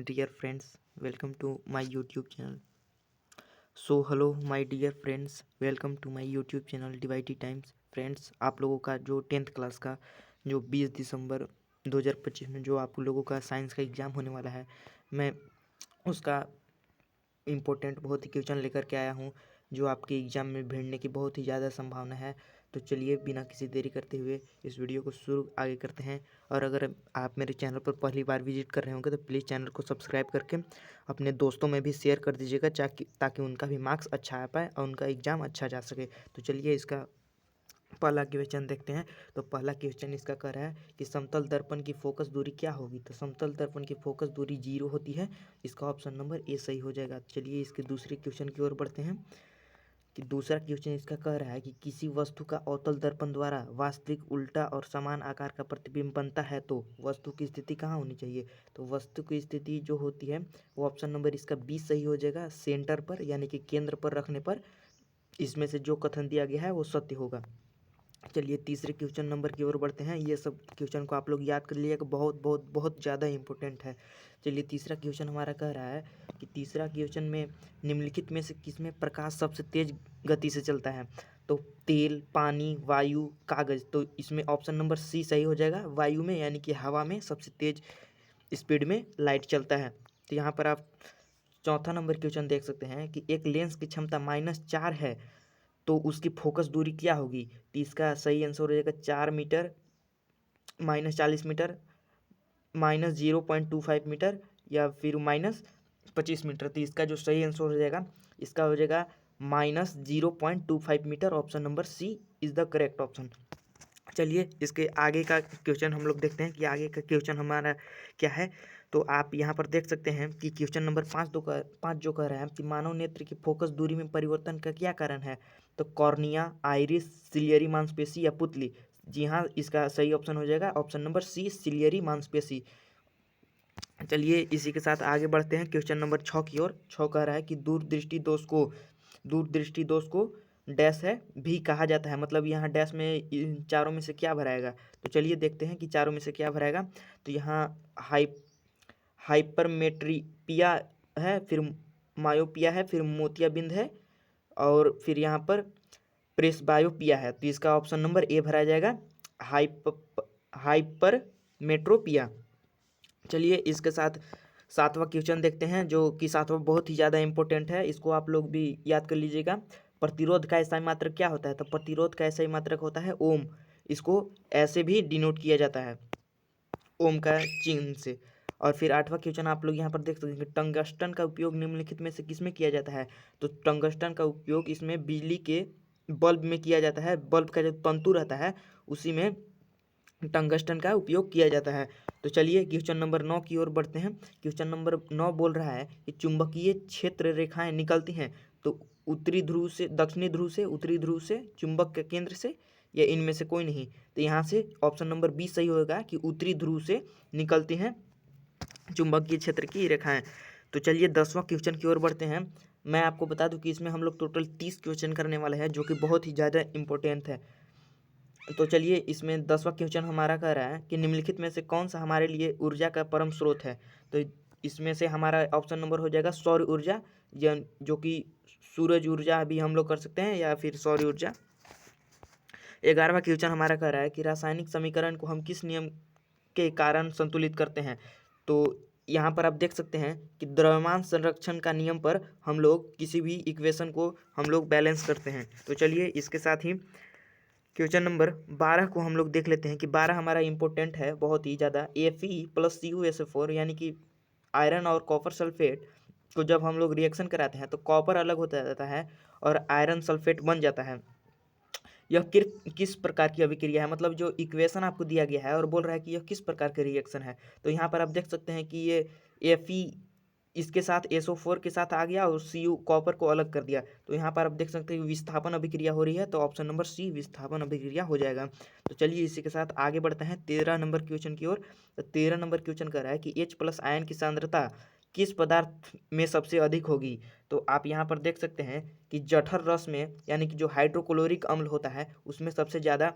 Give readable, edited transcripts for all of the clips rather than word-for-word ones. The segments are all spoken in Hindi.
dear friends, welcome to my YouTube channel. So hello my dear friends, welcome to my YouTube channel DYT Times. Friends, आप लोगों का जो 10th क्लास का जो 20 दिसंबर 2025 में जो आप लोगों का साइंस का एग्ज़ाम होने वाला है, मैं उसका इम्पोर्टेंट बहुत ही क्वेश्चन लेकर के आया हूँ जो आपके एग्ज़ाम में भिड़ने की बहुत ही ज़्यादा संभावना है। तो चलिए बिना किसी देरी करते हुए इस वीडियो को शुरू आगे करते हैं। और अगर आप मेरे चैनल पर पहली बार विजिट कर रहे होंगे तो प्लीज़ चैनल को सब्सक्राइब करके अपने दोस्तों में भी शेयर कर दीजिएगा ताकि उनका भी मार्क्स अच्छा आ पाए और उनका एग्ज़ाम अच्छा जा सके। तो चलिए इसका पहला क्वेश्चन देखते हैं। तो पहला क्वेश्चन इसका कह रहा है कि समतल दर्पण की फोकस दूरी क्या होगी। तो समतल दर्पण की फोकस दूरी 0 होती है। इसका ऑप्शन नंबर ए सही हो जाएगा। चलिए इसके दूसरे क्वेश्चन की ओर बढ़ते हैं कि दूसरा क्वेश्चन इसका कह रहा है कि किसी वस्तु का अवतल दर्पण द्वारा वास्तविक उल्टा और समान आकार का प्रतिबिंब बनता है तो वस्तु की स्थिति कहाँ होनी चाहिए। तो वस्तु की स्थिति जो होती है वो ऑप्शन नंबर इसका 20 सही हो जाएगा, सेंटर पर यानी कि केंद्र पर रखने पर। इसमें से जो कथन दिया गया है वो सत्य होगा। चलिए तीसरे क्वेश्चन नंबर की ओर बढ़ते हैं। ये सब क्वेश्चन को आप लोग याद कर लीजिएगा, बहुत बहुत बहुत ज़्यादा इंपॉर्टेंट है। चलिए तीसरा क्वेश्चन हमारा कह रहा है कि तीसरा क्वेश्चन में निम्नलिखित में से किसमें प्रकाश सबसे तेज गति से चलता है। तो तेल, पानी, वायु, कागज़। तो इसमें ऑप्शन नंबर सी सही हो जाएगा, वायु में यानी कि हवा में सबसे तेज स्पीड में लाइट चलता है। तो यहाँ पर आप चौथा नंबर क्वेश्चन देख सकते हैं कि एक लेंस की क्षमता -4 है तो उसकी फोकस दूरी क्या होगी। तो इसका सही आंसर हो जाएगा 4 मीटर, -40 मीटर, -0.25 मीटर या फिर -25 मीटर। तो इसका जो सही आंसर हो जाएगा इसका हो जाएगा -0.25 metre. Option number C is the correct option. चलिए इसके आगे का क्वेश्चन हम लोग देखते हैं कि आगे का क्वेश्चन हमारा क्या है। तो आप यहाँ पर देख सकते हैं कि क्वेश्चन नंबर 5 जो कह रहा है कि मानव नेत्र की फोकस दूरी में परिवर्तन का क्या कारण है। तो कॉर्निया, आइरिस, सिलियरी मांसपेशी या पुतली। जी हाँ, इसका सही ऑप्शन हो जाएगा ऑप्शन नंबर सी, सिलियरी मांसपेशी। चलिए इसी के साथ आगे बढ़ते हैं क्वेश्चन नंबर 6 की ओर। 6 कह रहा है कि दूरदृष्टि दोष को डैश है भी कहा जाता है। मतलब यहाँ डैश में इन चारों में से क्या भराएगा। तो चलिए देखते हैं कि चारों में से क्या भराएगा। तो यहाँ हाइपरमेट्रिपिया है, फिर मायोपिया है, फिर मोतियाबिंद है और फिर यहाँ पर प्रेसबायोपिया है। तो इसका ऑप्शन नंबर ए भरा जाएगा, हाइपरमेट्रोपिया। चलिए इसके साथ सातवां क्वेश्चन देखते हैं जो कि सातवां बहुत ही ज़्यादा इंपॉर्टेंट है। इसको आप लोग भी याद कर लीजिएगा। प्रतिरोध का ऐसा मात्रक क्या होता है। तो प्रतिरोध का ऐसा मात्रक होता है ओम। इसको ऐसे भी डिनोट किया जाता है ओम का चिन्ह से। और फिर आठवां क्वेश्चन आप लोग यहाँ पर देख सकते हैं कि टंगस्टन का उपयोग निम्नलिखित में से किसमें किया जाता है। तो टंगस्टन का उपयोग इसमें बिजली के बल्ब में किया जाता है। बल्ब का जो तंतु रहता है उसी में टंगस्टन का उपयोग किया जाता है। तो चलिए क्वेश्चन नंबर 9 की ओर बढ़ते हैं। क्वेश्चन नंबर 9 बोल रहा है कि चुंबकीय क्षेत्र रेखाएं निकलती हैं तो उत्तरी ध्रुव से, दक्षिणी ध्रुव से, उत्तरी ध्रुव से, चुंबक के केंद्र से या इनमें से कोई नहीं। तो यहाँ से ऑप्शन नंबर बी सही होगा कि उत्तरी ध्रुव से निकलती हैं चुंबकीय क्षेत्र की रेखाएं। तो चलिए 10वां क्वेश्चन की ओर बढ़ते हैं। मैं आपको बता दूं कि इसमें हम लोग टोटल 30 क्वेश्चन करने वाले हैं जो कि बहुत ही ज़्यादा इंपॉर्टेंट है। तो चलिए इसमें 10वां क्वेश्चन हमारा कह रहा है कि निम्नलिखित में से कौन सा हमारे लिए ऊर्जा का परम स्रोत है। तो इसमें से हमारा ऑप्शन नंबर हो जाएगा सौर ऊर्जा, जो कि सूरज ऊर्जा भी हम लोग कर सकते हैं या फिर सौर ऊर्जा। 11वां क्वेश्चन हमारा कह रहा है कि रासायनिक समीकरण को हम किस नियम के कारण संतुलित करते हैं। तो यहाँ पर आप देख सकते हैं कि द्रव्यमान संरक्षण का नियम पर हम लोग किसी भी इक्वेशन को हम लोग बैलेंस करते हैं। तो चलिए इसके साथ ही क्वेश्चन नंबर 12 को हम लोग देख लेते हैं कि 12 हमारा इंपॉर्टेंट है बहुत ही ज़्यादा। Fe+CuSO4 यानी कि आयरन और कॉपर सल्फेट को जब हम लोग रिएक्शन कराते हैं तो कॉपर अलग होता जाता है और आयरन सल्फेट बन जाता है। यह किस प्रकार की अभिक्रिया है। मतलब जो इक्वेशन आपको दिया गया है और बोल रहा है कि यह किस प्रकार के रिएक्शन है। तो यहाँ पर आप देख सकते हैं कि ये Fe इसके साथ SO4 के साथ आ गया और Cu कॉपर को अलग कर दिया। तो यहाँ पर आप देख सकते हैं विस्थापन अभिक्रिया हो रही है। तो ऑप्शन नंबर सी विस्थापन अभिक्रिया हो जाएगा। तो चलिए इसी के साथ आगे बढ़ते हैं 13 नंबर क्वेश्चन की ओर। तो 13 नंबर क्वेश्चन कर रहा है कि H+ आयन की सांद्रता किस पदार्थ में सबसे अधिक होगी। तो आप यहाँ पर देख सकते हैं कि जठर रस में यानी कि जो हाइड्रोक्लोरिक अम्ल होता है उसमें सबसे ज़्यादा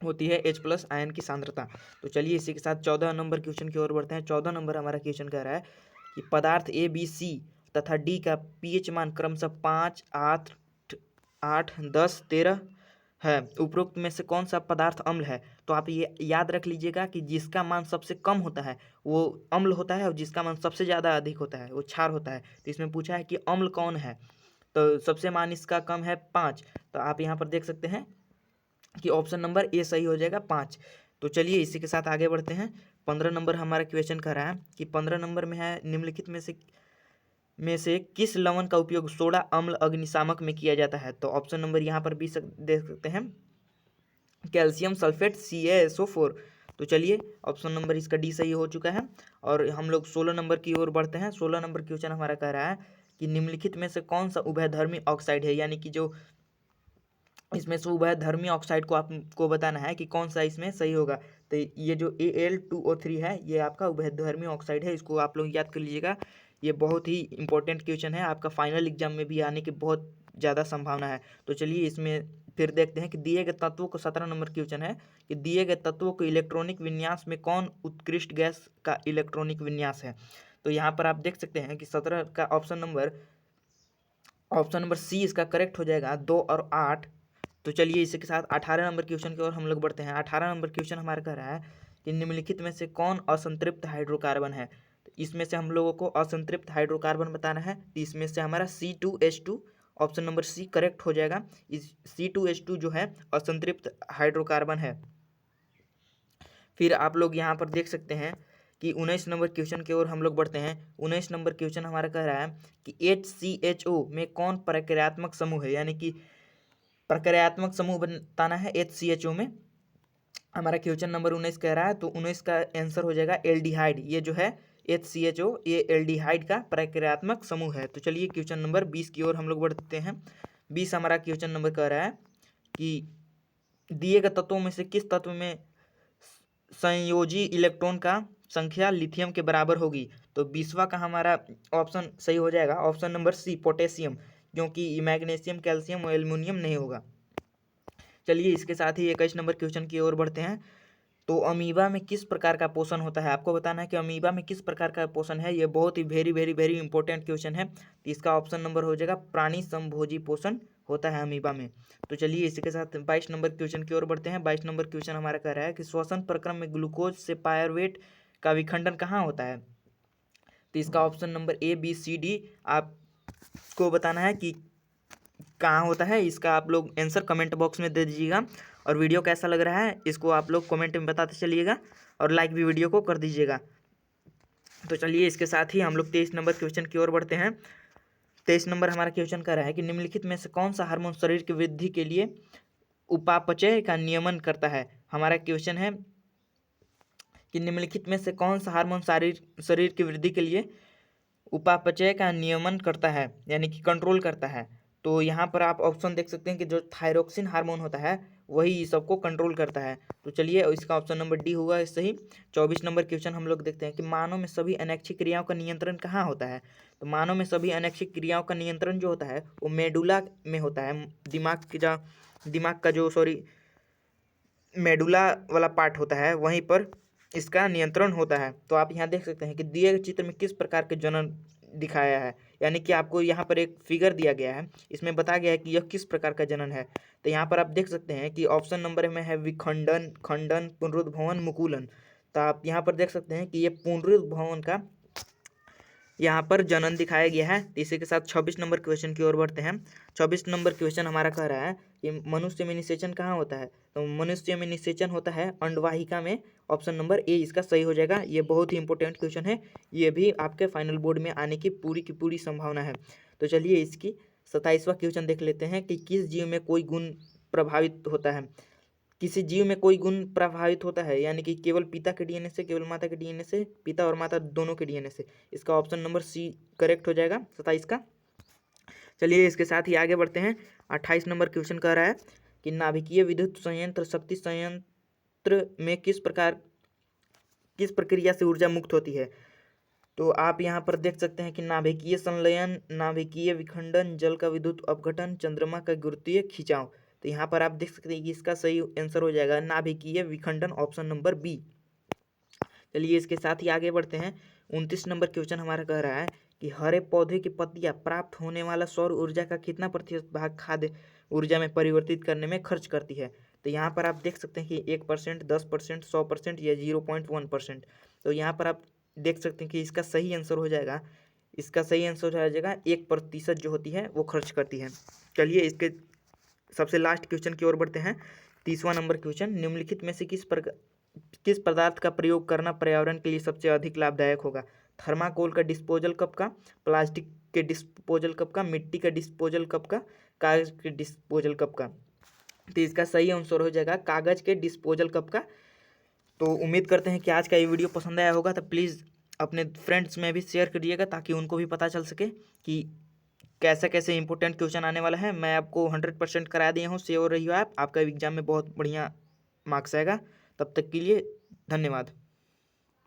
होती है H+ आयन की सांद्रता। तो चलिए इसी के साथ 14 नंबर क्वेश्चन की ओर बढ़ते हैं। 14 नंबर हमारा क्वेश्चन कह रहा है कि पदार्थ A, B, C तथा D का pH मान क्रमशः 5, 8, 8, 10, 13 है। उपरोक्त में से कौन सा पदार्थ अम्ल है? तो आप ये याद रख लीजिएगा कि जिसका मान सबसे कम होता है वो अम्ल होता है, और जिसका मान सबसे ज़्यादा अधिक होता है वो क्षार होता है। तो इसमें पूछा है कि अम्ल कौन है, तो सबसे मान इसका कम है 5। तो आप यहाँ पर देख सकते हैं कि ऑप्शन नंबर ए सही हो जाएगा 5। तो चलिए इसी के साथ आगे बढ़ते हैं। 15 नंबर हमारा क्वेश्चन कर रहा है कि 15 नंबर में है निम्नलिखित में से किस लवण का उपयोग सोडा अम्ल अग्निशामक में किया जाता है? तो ऑप्शन नंबर यहाँ पर भी देख सकते हैं, कैल्शियम सल्फेट CaSO4। तो चलिए ऑप्शन नंबर इसका डी सही हो चुका है। और हम लोग 16 नंबर की ओर बढ़ते हैं। 16 नंबर क्वेश्चन हमारा कह रहा है कि निम्नलिखित में से कौन सा उभयधर्मी ऑक्साइड है, यानी कि जो इसमें से उभयधर्मी ऑक्साइड को आपको बताना है कि कौन सा इसमें सही होगा। तो ये जो Al2O3 है ये आपका उभयधर्मी ऑक्साइड है, इसको आप लोग याद कर लीजिएगा। ये बहुत ही इंपॉर्टेंट क्वेश्चन है, आपका फाइनल एग्जाम में भी आने की बहुत ज़्यादा संभावना है। तो चलिए इसमें फिर देखते हैं कि दिए गए तत्वों को 17 नंबर क्वेश्चन है कि दिए गए तत्वों को इलेक्ट्रॉनिक विन्यास में कौन उत्कृष्ट गैस का इलेक्ट्रॉनिक विन्यास है? तो यहाँ पर आप देख सकते हैं कि 17 का ऑप्शन नंबर सी इसका करेक्ट हो जाएगा, 2 और 8। तो चलिए इसी के साथ 18 नंबर क्वेश्चन की ओर हम लोग बढ़ते हैं। 18 नंबर क्वेश्चन हमारा कह रहा है कि निम्नलिखित में से कौन असंतृप्त हाइड्रोकार्बन है? तो इसमें से हम लोगों को असंतृप्त हाइड्रोकार्बन बताना है। तो इसमें से हमारा C2H2 option number C correct हो जाएगा। इस C2H2 जो है असंतृप्त हाइड्रोकार्बन है। फिर आप लोग यहाँ पर देख सकते हैं कि 19 नंबर क्वेश्चन की ओर हम लोग बढ़ते हैं। 19 नंबर क्वेश्चन हमारा कह रहा है कि HCHO में कौन प्रक्रियात्मक समूह है, यानी कि प्रक्रियात्मक समूह बताना है HCHO में। हमारा क्वेश्चन नंबर 19 कह रहा है, तो 19 का आंसर हो जाएगा एल्डिहाइड। ये जो है HCHO ये एल्डिहाइड का प्रक्रियात्मक समूह है। तो चलिए क्वेश्चन नंबर 20 की ओर हम लोग बढ़ते हैं। 20 हमारा क्वेश्चन नंबर कह रहा है कि दिए गए तत्वों में से किस तत्व में संयोजी इलेक्ट्रॉन का संख्या लिथियम के बराबर होगी? तो 20वां का हमारा ऑप्शन सही हो जाएगा ऑप्शन नंबर सी पोटेशियम, क्योंकि मैग्नीशियम, कैल्शियम और एल्युमिनियम नहीं होगा। चलिए इसके साथ ही 21 नंबर क्वेश्चन की ओर बढ़ते हैं। तो अमीबा में किस प्रकार का पोषण होता है? आपको बताना है कि अमीबा में किस प्रकार का पोषण है। ये बहुत ही very very very important question है। तो इसका ऑप्शन नंबर हो जाएगा प्राणी समभोजी पोषण होता है अमीबा में। तो चलिए इसी के साथ 22 नंबर क्वेश्चन की ओर बढ़ते हैं। 22 नंबर क्वेश्चन हमारा कह रहा है कि श्वसन प्रक्रम में ग्लूकोज से पायरुवेट का विखंडन कहाँ होता है? तो इसका option number A, B, C, D आपको बताना है कि कहाँ होता है। इसका आप लोग आंसर कमेंट बॉक्स में दे दीजिएगा। और वीडियो कैसा लग रहा है इसको आप लोग कमेंट में बताते चलिएगा, और लाइक भी वीडियो को कर दीजिएगा। तो चलिए इसके साथ ही हम लोग 23 नंबर क्वेश्चन की ओर बढ़ते हैं। 23 नंबर हमारा क्वेश्चन कह रहा है कि निम्नलिखित में से कौन सा हार्मोन शरीर की वृद्धि के लिए उपापचय का नियमन करता है? हमारा क्वेश्चन है कि निम्नलिखित में से कौन सा हार्मोन शरीर की वृद्धि के लिए उपापचय का नियमन करता है, यानी कि कंट्रोल करता है? तो यहाँ पर आप ऑप्शन देख सकते हैं कि जो थायरोक्सिन हार्मोन होता है वही सबको कंट्रोल करता है। तो चलिए इसका ऑप्शन नंबर डी हुआ सही। 24 नंबर क्वेश्चन हम लोग देखते हैं कि मानव में सभी अनैच्छिक क्रियाओं का नियंत्रण कहाँ होता है? तो मानव में सभी अनैच्छिक क्रियाओं का नियंत्रण जो होता है वो मेडुला में होता है। दिमाग का जो मेडुला वाला पार्ट होता है वहीं पर इसका नियंत्रण होता है। तो आप यहाँ देख सकते हैं कि दिए गए चित्र में किस प्रकार के जनन दिखाया है, यानी कि आपको यहाँ पर एक फिगर दिया गया है, इसमें बताया गया है कि यह किस प्रकार का जनन है। तो यहाँ पर आप देख सकते हैं कि ऑप्शन नंबर में है विखंडन, खंडन, पुनरुद्भवन, मुकुलन। तो आप यहाँ पर देख सकते हैं कि ये पुनरुद्भवन का यहाँ पर जनन दिखाया गया है। इसी के साथ 26 नंबर क्वेश्चन की ओर बढ़ते हैं। 26 नंबर क्वेश्चन हमारा कह रहा है कि मनुष्य में निषेचन कहाँ होता है? तो मनुष्य में निषेचन होता है अंडवाहिका में। ऑप्शन नंबर ए इसका सही हो जाएगा। ये बहुत ही इंपॉर्टेंट क्वेश्चन है, ये भी आपके फाइनल बोर्ड में आने की पूरी संभावना है। तो चलिए इसकी 27वां क्वेश्चन देख लेते हैं कि किस जीव में कोई गुण प्रभावित होता है? किसी जीव में कोई गुण प्रभावित होता है, यानी कि केवल पिता के डीएनए से, केवल माता के डीएनए से, पिता और माता दोनों के डीएनए से। इसका ऑप्शन नंबर सी करेक्ट हो जाएगा 27 का। चलिए इसके साथ ही आगे बढ़ते हैं। 28 नंबर क्वेश्चन कह रहा है कि नाभिकीय विद्युत संयंत्र शक्ति संयंत्र में किस प्रक्रिया से ऊर्जा मुक्त होती है? तो आप यहाँ पर देख सकते हैं कि नाभिकीय संलयन, नाभिकीय विखंडन, जल का विद्युत अपघटन, चंद्रमा का गुरुत्वीय खिंचाव। तो यहाँ पर आप देख सकते हैं कि इसका सही आंसर हो जाएगा नाभिकीय विखंडन, ऑप्शन नंबर बी। चलिए इसके साथ ही आगे बढ़ते हैं। 29 नंबर क्वेश्चन हमारा कह रहा है कि हरे पौधे की पत्तियां प्राप्त होने वाला सौर ऊर्जा का कितना प्रतिशत भाग खाद्य ऊर्जा में परिवर्तित करने में खर्च करती है। तो यहाँ पर आप देख सकते हैं कि 1%, 10%, 100% या 0.1%। तो यहाँ पर आप देख सकते हैं कि इसका सही आंसर हो जाएगा, इसका सही आंसर हो जाएगा 1% जो होती है वो खर्च करती है। चलिए इसके सबसे लास्ट क्वेश्चन की ओर बढ़ते हैं। 30वां नंबर क्वेश्चन, निम्नलिखित में से किस पदार्थ का प्रयोग करना पर्यावरण के लिए सबसे अधिक लाभदायक होगा। थर्माकोल का डिस्पोजल कप का, प्लास्टिक के डिस्पोजल कप का, मिट्टी का डिस्पोजल कप का, कागज के डिस्पोजल कप का। तो इसका सही आंसर हो जाएगा कागज के डिस्पोजल कप का। तो उम्मीद करते हैं कि आज का ये वीडियो पसंद आया होगा, तो प्लीज़ अपने फ्रेंड्स में भी शेयर करिएगा ताकि उनको भी पता चल सके कि कैसे कैसे इंपॉर्टेंट क्वेश्चन आने वाला है। मैं आपको 100% करा दिया हूँ, श्योर रहिए आप, आपका एग्जाम में बहुत बढ़िया मार्क्स आएगा। तब तक के लिए धन्यवाद।